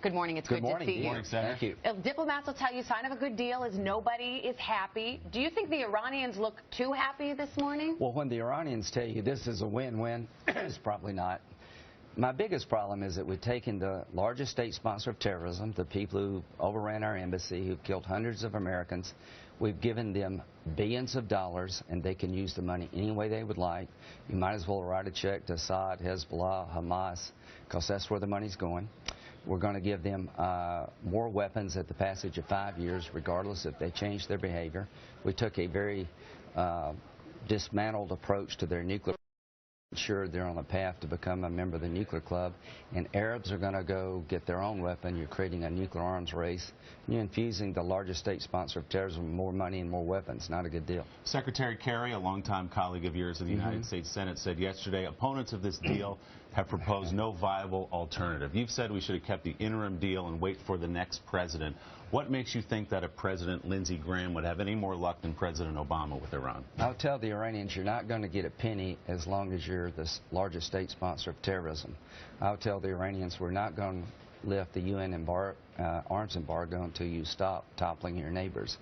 Good morning. It's Good good morning. to see you. Good morning, Senator. Thank you. Diplomats will tell you sign of a good deal is nobody is happy. Do you think the Iranians look too happy this morning? Well, when the Iranians tell you this is a win-win, it's probably not. My biggest problem is that we've taken the largest state sponsor of terrorism, the people who overran our embassy, who've killed hundreds of Americans. We've given them billions of dollars, and they can use the money any way they would like. You might as well write a check to Assad, Hezbollah, Hamas, because that's where the money's going. We're going to give them more weapons at the passage of 5 years, regardless if they change their behavior. We took a very dismantled approach to their nuclear. Sure, they're on the path to become a member of the nuclear club, and Arabs are going to go get their own weapon. You're creating a nuclear arms race. You're infusing the largest state sponsor of terrorism with more money and more weapons. Not a good deal. Secretary Kerry, a longtime colleague of yours in the United States Senate, said yesterday opponents of this deal have proposed no viable alternative. You've said we should have kept the interim deal and wait for the next president. What makes you think that a President Lindsey Graham would have any more luck than President Obama with Iran? I'll tell the Iranians you're not going to get a penny as long as you're the largest state sponsor of terrorism. I'll tell the Iranians we're not going to lift the UN arms embargo until you stop toppling your neighbors.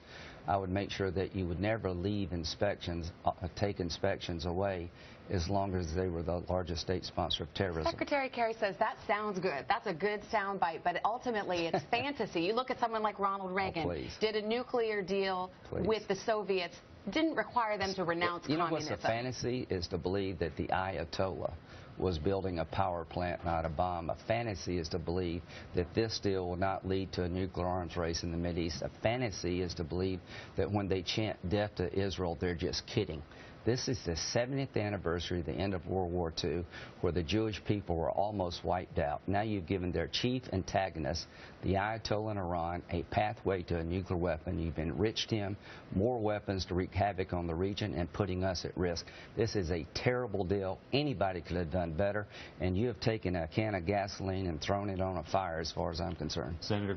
I would make sure that you would never leave inspections, take inspections away as long as they were the largest state sponsor of terrorism. Secretary Kerry says that sounds good. That's a good soundbite, but ultimately it's fantasy. You look at someone like Ronald Reagan, did a nuclear deal with the Soviets, didn't require them to renounce communism. You know what's a fantasy is to believe that the Ayatollah was building a power plant, not a bomb. A fantasy is to believe that this deal will not lead to a nuclear arms race in the Mideast. A fantasy is to believe that when they chant death to Israel, they're just kidding. This is the 70th anniversary of the end of World War II, where the Jewish people were almost wiped out. Now you've given their chief antagonist, the Ayatollah in Iran, a pathway to a nuclear weapon. You've enriched him, more weapons to wreak havoc on the region, and putting us at risk. This is a terrible deal. Anybody could have done better, and you have taken a can of gasoline and thrown it on a fire as far as I'm concerned. Senator